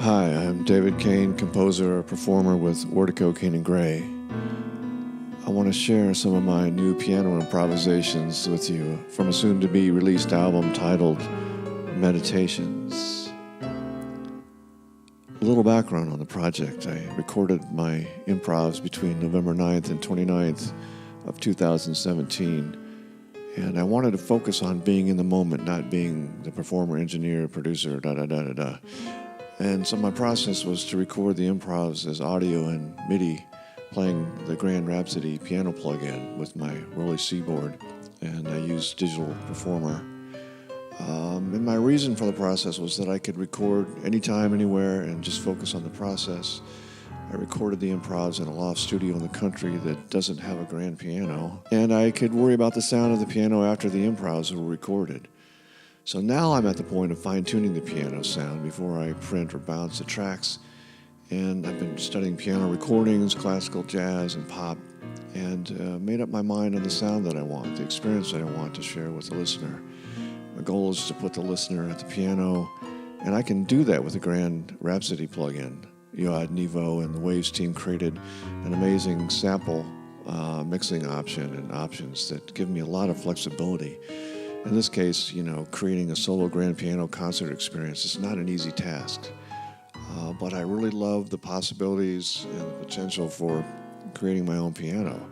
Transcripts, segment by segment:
Hi, I'm David Cain, composer, performer with Wertico Cain Gray. I want to share some of my new piano improvisations with you from a soon-to-be released album titled Meditations. A little background on the project. I recorded my improvs between November 9th and 29th of 2017. And I wanted to focus on being in the moment, not being the performer, engineer, producer, da-da-da-da-da. And so my process was to record the improvs as audio and MIDI, playing the Grand Rhapsody Piano plugin with my ROLI Seaboard, and I used Digital Performer. And my reason for the process was that I could record anytime, anywhere, and just focus on the process. I recorded the improvs in a loft studio in the country that doesn't have a grand piano, and I could worry about the sound of the piano after the improvs were recorded. So now I'm at the point of fine-tuning the piano sound before I print or bounce the tracks, and I've been studying piano recordings, classical, jazz, and pop, and made up my mind on the sound that I want, the experience that I want to share with the listener. My goal is to put the listener at the piano, and I can do that with the Grand Rhapsody plugin. Yoad Nevo and the Waves team created an amazing sample mixing option and options that give me a lot of flexibility. In this case, creating a solo grand piano concert experience is not an easy task, but I really love the possibilities and the potential for creating my own piano.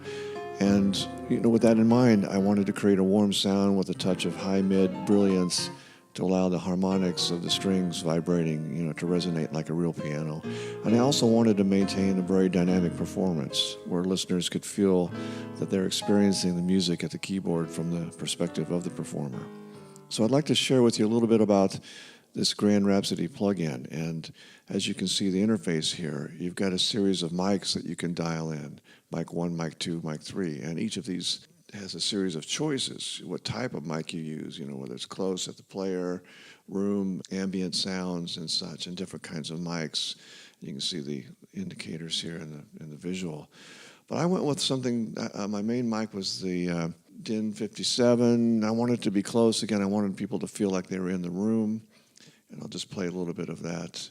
And with that in mind, I wanted to create a warm sound with a touch of high-mid brilliance to allow the harmonics of the strings vibrating, to resonate like a real piano. And I also wanted to maintain a very dynamic performance where listeners could feel that they're experiencing the music at the keyboard from the perspective of the performer. So I'd like to share with you a little bit about this Grand Rhapsody plugin. And as you can see the interface here, you've got a series of mics that you can dial in. Mic 1, mic 2, mic 3, and each of these has a series of choices, what type of mic you use, whether it's close at the player, room, ambient sounds and such, and different kinds of mics. You can see the indicators here in the visual. But I went with something, my main mic was the DIN 57. I wanted it to be close. Again, I wanted people to feel like they were in the room. And I'll just play a little bit of that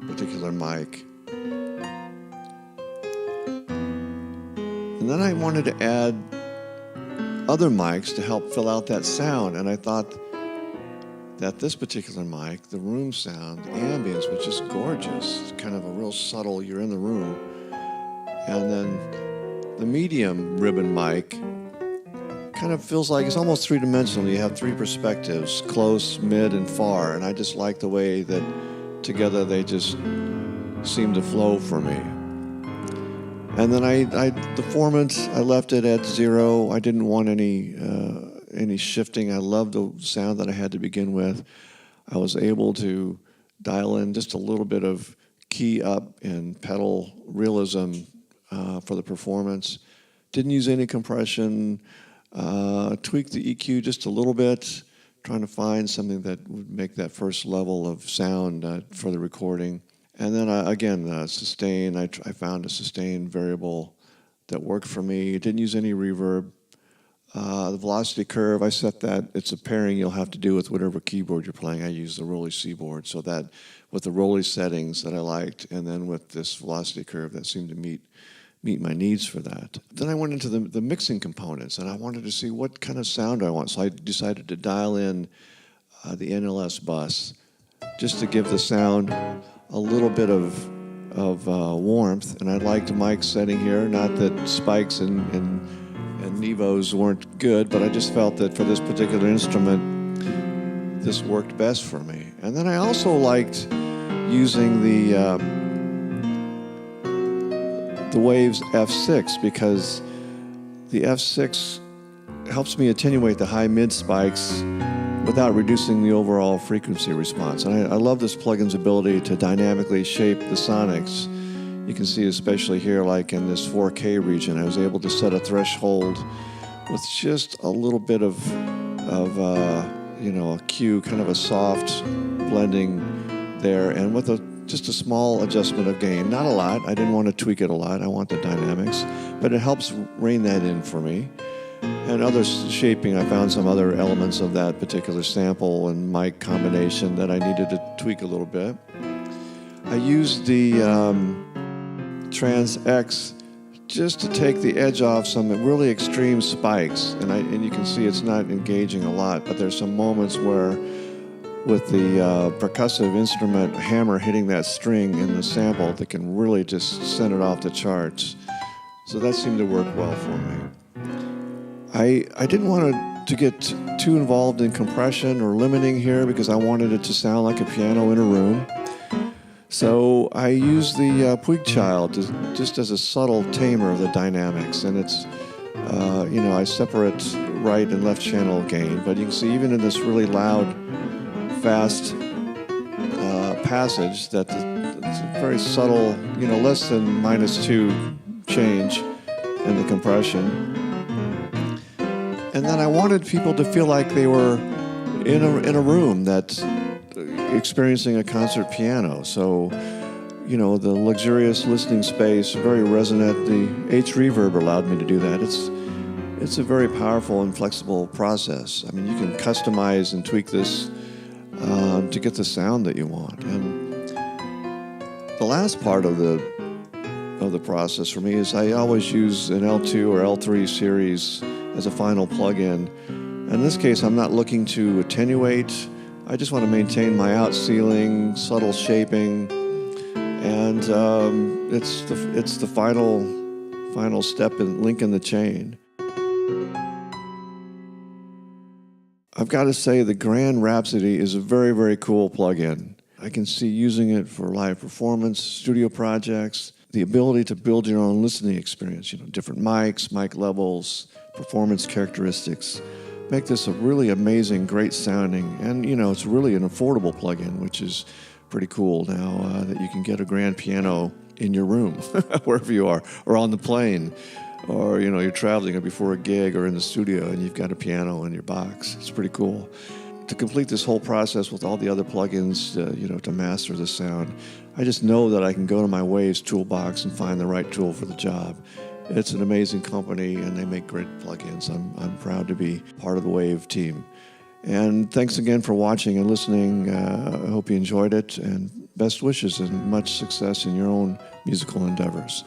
particular mic. And then I wanted to add other mics to help fill out that sound. And I thought that this particular mic, the room sound, the ambience was just gorgeous. It's kind of a real subtle, you're in the room. And then the medium ribbon mic kind of feels like it's almost three-dimensional. You have three perspectives, close, mid, and far. And I just like the way that together they just seem to flow for me. And then the formant, I left it at 0. I didn't want any shifting. I loved the sound that I had to begin with. I was able to dial in just a little bit of key up and pedal realism for the performance. Didn't use any compression. Tweaked the EQ just a little bit, trying to find something that would make that first level of sound for the recording. And then again, sustain, I found a sustain variable that worked for me. Didn't use any reverb. The velocity curve, I set that. It's a pairing you'll have to do with whatever keyboard you're playing. I use the ROLI Seaboard, so that with the ROLI settings that I liked, and then with this velocity curve that seemed to meet my needs for that. Then I went into the mixing components, and I wanted to see what kind of sound I want. So I decided to dial in the NLS bus just to give the sound a little bit of warmth. And I liked the mic setting here. Not that spikes and Nevos weren't good, but I just felt that for this particular instrument, this worked best for me. And then I also liked using the Waves F6, because the F6 helps me attenuate the high-mid spikes without reducing the overall frequency response. And I love this plugin's ability to dynamically shape the sonics. You can see especially here, like in this 4K region, I was able to set a threshold with just a little bit of a cue, kind of a soft blending there, and with just a small adjustment of gain. Not a lot. I didn't want to tweak it a lot. I want the dynamics. But it helps rein that in for me. And other shaping, I found some other elements of that particular sample and mic combination that I needed to tweak a little bit. I used the Trans X just to take the edge off some really extreme spikes. And you can see it's not engaging a lot, but there's some moments where with the percussive instrument hammer hitting that string in the sample that can really just send it off the charts. So that seemed to work well for me. I didn't want to get too involved in compression or limiting here because I wanted it to sound like a piano in a room. So I used the Puig Child just as a subtle tamer of the dynamics. And it's, I separate right and left channel gain. But you can see even in this really loud, fast passage that it's a very subtle, less than -2 change in the compression. And then I wanted people to feel like they were in a room that's experiencing a concert piano. So, the luxurious listening space, very resonant. The H reverb allowed me to do that. It's a very powerful and flexible process. I mean, you can customize and tweak this to get the sound that you want. And the last part of the process for me is I always use an L2 or L3 series as a final plug-in. In this case, I'm not looking to attenuate. I just want to maintain my out-sealing, subtle shaping, and it's the final step and link in the chain. I've got to say the Grand Rhapsody is a very, very cool plug-in. I can see using it for live performance, studio projects, the ability to build your own listening experience, different mics, mic levels, performance characteristics. Make this a really amazing, great sounding, and it's really an affordable plugin, which is pretty cool now that you can get a grand piano in your room, wherever you are, or on the plane, or you're traveling before a gig or in the studio and you've got a piano in your box. It's pretty cool. To complete this whole process with all the other plugins, to master the sound, I just know that I can go to my Waves toolbox and find the right tool for the job. It's an amazing company, and they make great plugins. I'm proud to be part of the Wave team. And thanks again for watching and listening. I hope you enjoyed it, and best wishes and much success in your own musical endeavors.